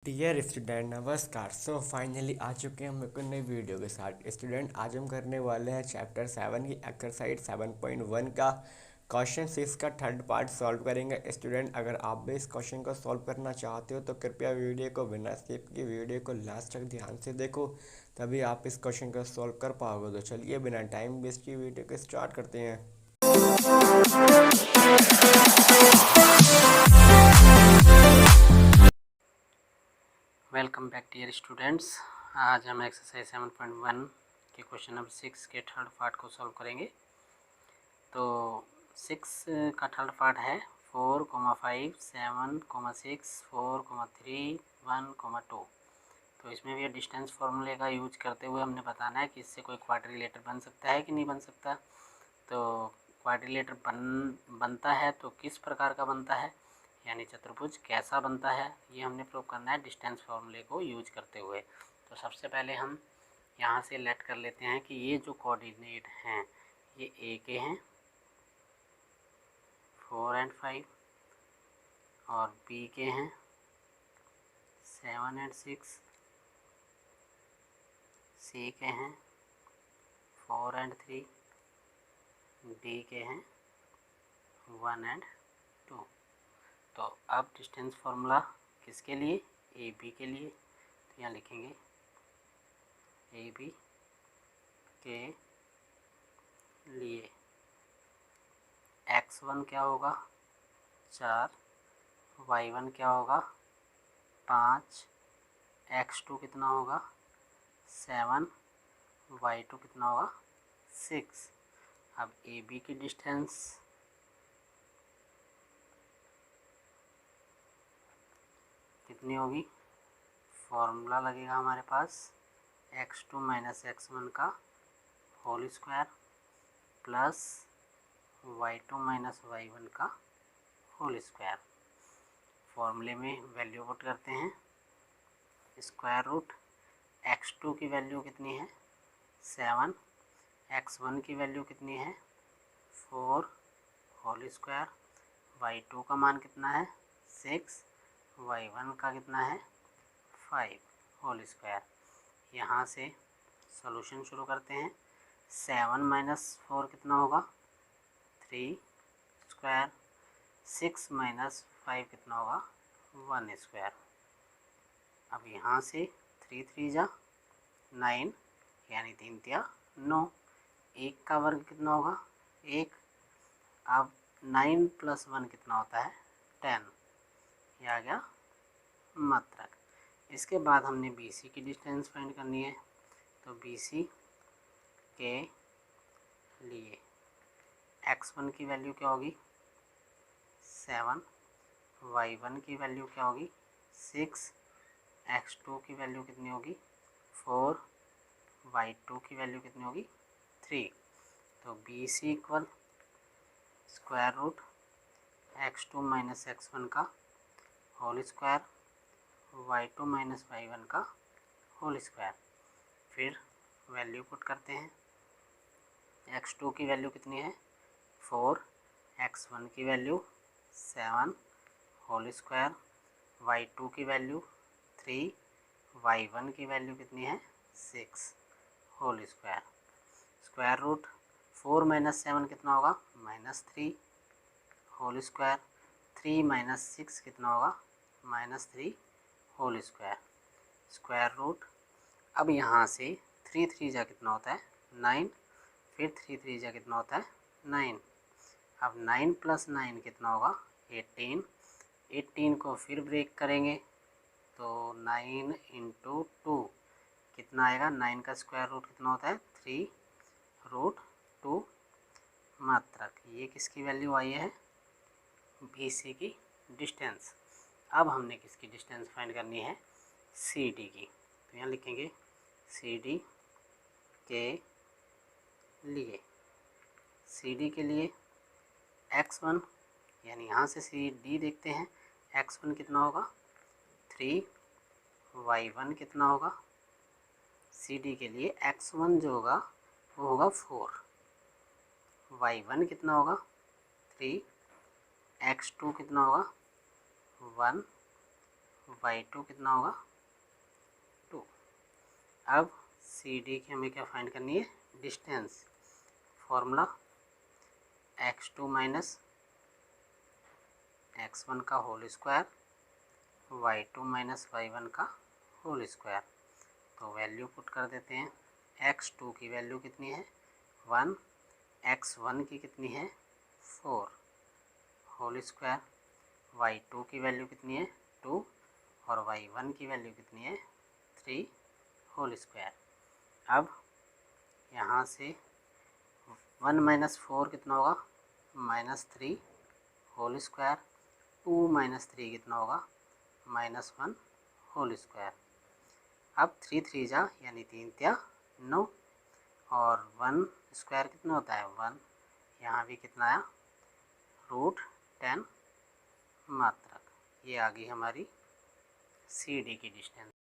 Dear student नमस्कार। Finally आ चुके हैं हम एक नई वीडियो के साथ। स्टूडेंट आज हम करने वाले हैं चैप्टर 7 की एक्सरसाइज 7.1 का क्वेश्चन 6 का थर्ड पार्ट सॉल्व करेंगे। स्टूडेंट अगर आप भी इस क्वेश्चन को सॉल्व करना चाहते हो तो कृपया वीडियो को बिना स्किप की वीडियो को लास्ट तक ध्यान से देखो, तभी आप इस क्वेश्चन को सॉल्व कर पाओगे। तो चलिए बिना टाइम वेस्ट की वीडियो को स्टार्ट करते हैं। Welcome back dear students. आज हम एक्सरसाइज 7.1 के क्वेश्चन नंबर 6 के थर्ड पार्ट को सॉल्व करेंगे। तो 6 का थर्ड पार्ट है 4, 5, 7, 6, 4, 3, 1, 2। तो इसमें भी डिस्टेंस फार्मूले का यूज करते हुए हमने बताना है कि इससे कोई क्वाड्रिलेटर बन सकता है कि नहीं बन सकता। तो क्वाड्रिलेटर बनता है तो किस प्रकार का बनता है, यानी चतुर्भुज कैसा बनता है, ये हमने प्रूव करना है डिस्टेंस फार्मूले को यूज करते हुए। तो सबसे पहले हम यहाँ से लेट कर लेते हैं कि ये जो कोऑर्डिनेट हैं ये ए के हैं 4 और 5, और बी के हैं 7 और 6, सी के हैं 4 और 3, डी के हैं 1 और 2। तो अब डिस्टेंस फार्मूला किसके लिए, ए बी के लिए। तो यहाँ लिखेंगे ए बी के लिए x1 क्या होगा 4, y1 क्या होगा 5, x2 कितना होगा 7, y2 कितना होगा 6। अब ए बी की डिस्टेंस कितनी होगी, फॉर्मूला लगेगा हमारे पास x2 माइनस x1 का whole square plus y2 minus y1 का होल स्क्वायर। फॉर्मूले में वैल्यू पुट करते हैं। स्क्वायर रूट x2 की वैल्यू कितनी है 7, x1 की वैल्यू कितनी है 4 होल स्क्वायर, y2 का मान कितना है 6, y1 का कितना है 5 होल स्क्वायर। यहाँ से सॉल्यूशन शुरू करते हैं। 7 माइनस 4 कितना होगा 3 स्क्वायर, 6 माइनस 5 कितना होगा 1 स्क्वायर। अब यहाँ से 3 3 जा 9, यानी 3 तिया 9। 1 का वर्ग कितना होगा 1। अब 9 प्लस 1 कितना होता है 10, ये आ गया मात्रक। इसके बाद हमने BC की डिस्टेंस फाइंड करनी है। तो BC के लिए x1 की वैल्यू क्या होगी 7, y1 की वैल्यू क्या होगी 6, x2 की वैल्यू कितनी होगी 4, y2 की वैल्यू कितनी होगी 3। तो BC equal square root x2 minus x1 का whole square, y2 minus y1 का होल स्क्वायर। फिर वैल्यू पुट करते हैं। x2 की वैल्यू कितनी है 4, x1 की वैल्यू 7 होल स्क्वायर, y2 की वैल्यू 3, y1 की वैल्यू कितनी है 6 whole square. Square root 4 minus 7 कितना होगा -3 होल स्क्वायर, 3 माइनस 6 कितना होगा -3 होल स्क्वायर। स्क्वायर रूट, अब यहाँ से 3 3 जा कितना होता है 9, फिर 3 3 जा कितना होता है 9। अब 9 प्लस 9 कितना होगा 18। 18 को फिर ब्रेक करेंगे तो 9 इंटू 2 कितना आएगा, 9 का स्क्वायर रूट कितना होता है 3√2 मात्रक। ये किसकी वैल्यू आई है BC की डिस्टेंस। अब हमने किसकी डिस्टेंस फाइंड करनी है CD की। तो यहाँ लिखेंगे CD के लिए, CD के लिए x1, यानी यहाँ से CD देखते हैं x1 कितना होगा 3, y1 कितना होगा, CD के लिए x1 जो होगा वो होगा 4, y1 कितना होगा 3, x2 कितना होगा 1, y2 कितना होगा 2। अब सी डी की हमें क्या फाइंड करनी है, distance. Formula x2 minus x1 का whole square y2 minus y1 का होल स्क्वायर। तो वैल्यू पुट कर देते हैं। x2 की वैल्यू कितनी है 1, x1 की कितनी है 4 होल स्क्वायर, y2 की वैल्यू कितनी है 2 और y1 की वैल्यू कितनी है 3 होल स्क्वायर। अब यहाँ से 1 माइनस 4 कितना होगा -3 होल स्क्वायर, 2 माइनस 3 कितना होगा -1 होल स्क्वायर। अब 3 3 जा यानी 3 त्या 9 और 1 स्क्वायर कितना होता है 1। यहाँ भी कितना आया √10 मात्रक। ये आ गई हमारी सी डी की डिस्टेंस।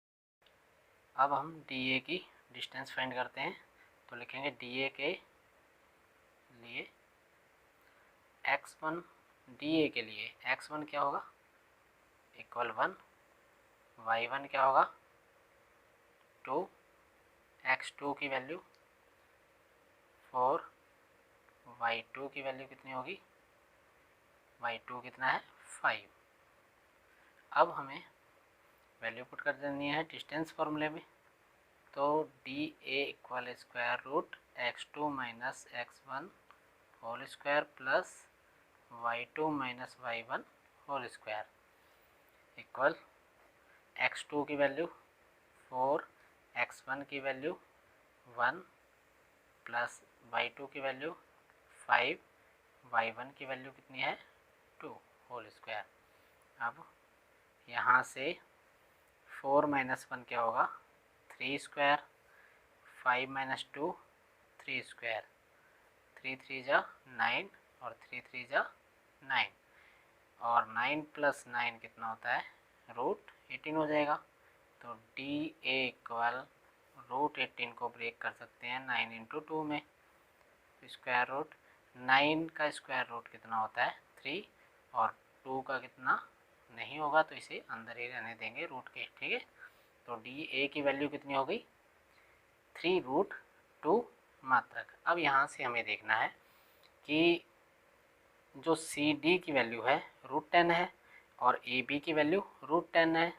अब हम डी ए की डिस्टेंस फाइंड करते हैं। तो लिखेंगे डी ए के लिए x1, डी ए के लिए x1 क्या होगा इक्वल 1, y1 क्या होगा 2, x2 की वैल्यू 4, y2 की वैल्यू कितनी होगी y2 कितना है 5। अब हमें वैल्यू पुट कर देनी है डिस्टेंस फॉर्मूले में। तो D A equal square root x2 minus x1 whole square plus y2 minus y1 whole square equal x2 की वैल्यू 4, x1 की वैल्यू 1 प्लस y2 की वैल्यू 5, y1 की वैल्यू कितनी है 2 होल स्क्वायर। अब यहाँ से 4 माइनस 1 क्या होगा 3 स्क्वायर, 5 माइनस 2 3 स्क्वायर, 3 3 जा 9 और 3 3 जा 9 और 9 प्लस 9 कितना होता है √18 हो जाएगा। तो डी ए इक्वल √18 को ब्रेक कर सकते हैं 9 इंटू 2 में। स्क्वायर रूट 9 का स्क्वायर रूट कितना होता है 3 और 2 का कितना नहीं होगा तो इसे अंदर ही रहने देंगे रूट के, ठीक है। तो डी ए की वैल्यू कितनी हो गई 3√2 मात्रक। अब यहाँ से हमें देखना है कि जो सी डी की वैल्यू है √10 है और ए बी की वैल्यू √10 है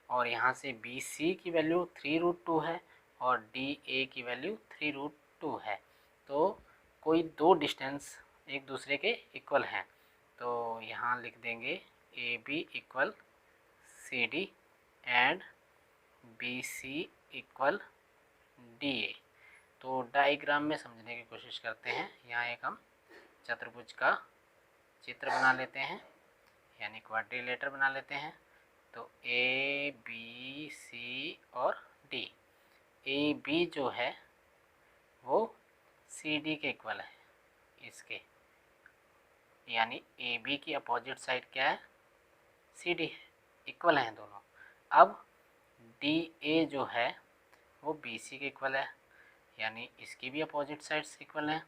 और यहाँ से बी सी की वैल्यू 3√2 है और डी ए की वैल्यू 3√2 है। तो कोई दो डिस्टेंस एक दूसरे के इक्वल हैं। तो यहाँ लिख देंगे A B equal C D and B C equal D A. तो डायग्राम में समझने की कोशिश करते हैं। यहाँ एक हम चतुर्भुज का चित्र बना लेते हैं यानी क्वाड्रिलेटर बना लेते हैं। तो ए बी सी और डी, ए बी जो है वो सी डी के इक्वल है इसके, यानी ए बी की अपोजिट साइड क्या है सी डी है, इक्वल हैं दोनों। अब डी ए जो है वो बी सी के इक्वल है यानी इसकी भी अपोजिट साइड्स इक्वल हैं।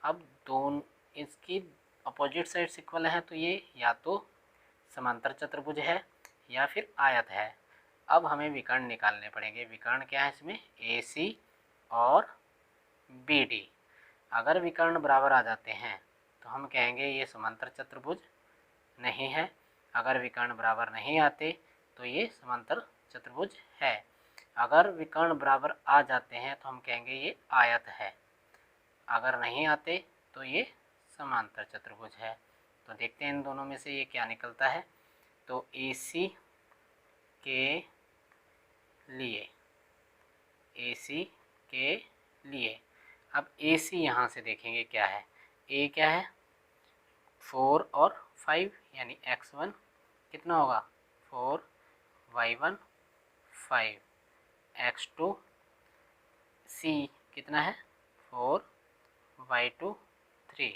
अब दोनों इसकी अपोजिट साइड्स इक्वल हैं तो ये या तो समांतर चतुर्भुज है या फिर आयत है। अब हमें विकर्ण निकालने पड़ेंगे। विकर्ण क्या है इसमें ए सी और बी डी। अगर विकर्ण बराबर आ जाते हैं तो हम कहेंगे ये समांतर चतुर्भुज नहीं है। अगर विकर्ण बराबर नहीं आते तो ये समांतर चतुर्भुज है। अगर विकर्ण बराबर आ जाते हैं तो हम कहेंगे ये आयत है। अगर नहीं आते तो ये समांतर चतुर्भुज है। तो देखते हैं इन दोनों में से ये क्या निकलता है। तो ए सी के लिए, ए सी के लिए अब ए सी यहाँ से देखेंगे क्या है। ए क्या है 4 और 5 यानी x1 कितना होगा 4, y1 5, x2 सी कितना है 4, y2 3।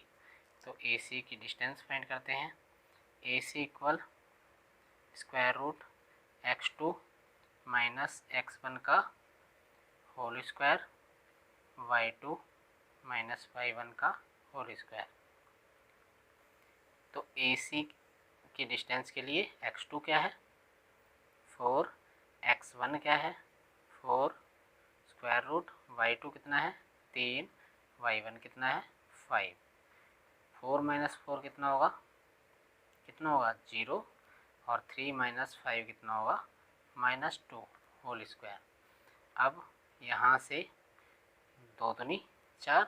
तो ए सी की डिस्टेंस फाइंड करते हैं। A C equal square root x2 minus x1 का whole square y2 minus y1 का होल स्क्वायर। तो ए सी की डिस्टेंस के लिए x2 क्या है 4 x1 क्या है 4 स्क्वायर रूट y2 कितना है 3 y1 कितना है 5। 4 माइनस 4 कितना होगा 0 और 3 माइनस 5 कितना होगा -2 होल स्क्वायर। अब यहाँ से 2 दूनी 4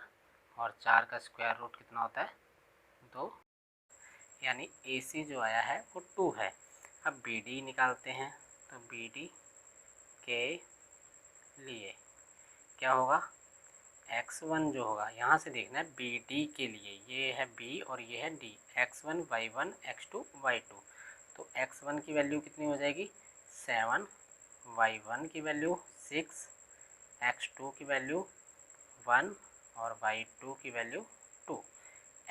और 4 का स्क्वायर रूट कितना होता है 2, यानी AC जो आया है वो 2 है। अब BD निकालते हैं, तो BD के लिए क्या होगा x1 जो होगा, यहाँ से देखना है BD के लिए, ये है B और ये है D, x1 y1 x2 y2। तो x1 की वैल्यू कितनी हो जाएगी 7, y1 की वैल्यू 6, x2 की वैल्यू 1 और y2 की वैल्यू 2,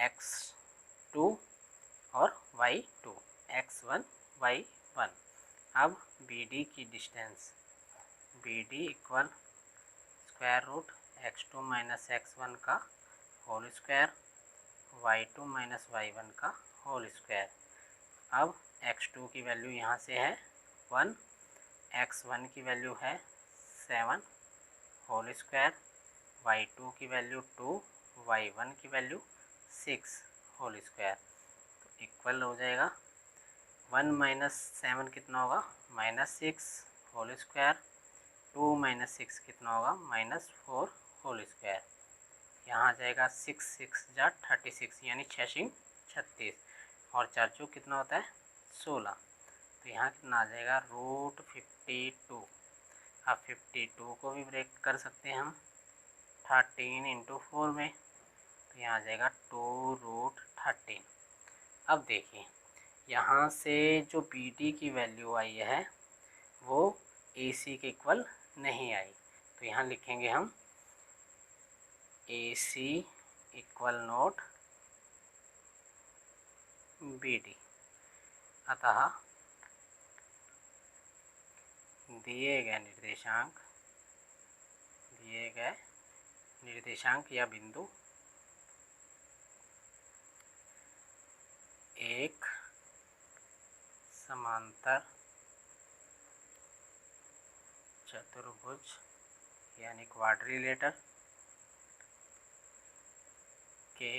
x2 और y2, x1 y1। अब BD की distance BD equal square root x2 minus x1 का whole square y2 minus y1 का होल स्क्वायर। अब x2 की वैल्यू यहाँ से है 1, x1 की वैल्यू है 7 होल स्क्वायर, y2 की वैल्यू 2, y1 की वैल्यू 6 होल स्क्वायर। तो इक्वल हो जाएगा 1 माइनस 7 कितना होगा -6 होल स्क्वायर, 2 माइनस 6 कितना होगा -4 होल स्क्वायर। यहाँ आ जाएगा 6 6 जा 36 यानी 6 36 और 4 चौक कितना होता है 16। तो यहाँ कितना आ जाएगा √52। अब 52 को भी ब्रेक कर सकते हैं हम 13 × 4 में, तो यहाँ आ जाएगा 2√13। अब देखिए यहाँ से जो BD की वैल्यू आई है वो AC के इक्वल नहीं आई, तो यहाँ लिखेंगे हम AC इक्वल नॉट BD। अतः दिए गए निर्देशांक या बिंदु एक समांतर चतुर्भुज यानी क्वाड्रिलेटर के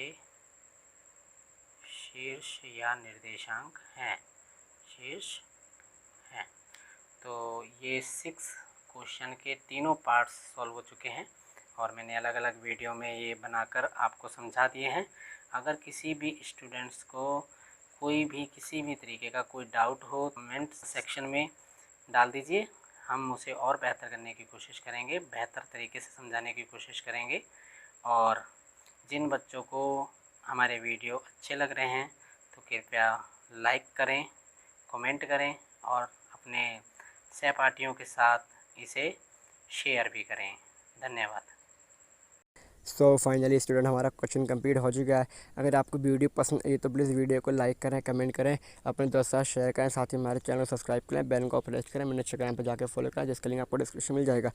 शीर्ष या निर्देशांक हैं, तो ये 6 क्वेश्चन के तीनों पार्ट्स सॉल्व हो चुके हैं और मैंने अलग अलग वीडियो में ये बनाकर आपको समझा दिए हैं। अगर किसी भी स्टूडेंट्स को कोई भी किसी भी तरीके का कोई डाउट हो कमेंट सेक्शन में डाल दीजिए, हम उसे और बेहतर करने की कोशिश करेंगे, बेहतर तरीके से समझाने की कोशिश करेंगे। और जिन बच्चों को हमारे वीडियो अच्छे लग रहे हैं तो कृपया लाइक करें, कमेंट करें और अपने सहपाठियों के साथ इसे शेयर भी करें। धन्यवाद। सो फाइनली स्टूडेंट हमारा क्वेश्चन कंप्लीट हो चुका है। अगर आपको वीडियो पसंद आई तो प्लीज़ वीडियो को लाइक करें, कमेंट करें, अपने दोस्तों साथ शेयर करें, साथ ही हमारे चैनल को सब्सक्राइब करें, बेल को प्रेस करें, मैंने इंस्टाग्राम पर जाकर फॉलो करें जिसका लिंक आपको डिस्क्रिप्शन मिल जाएगा।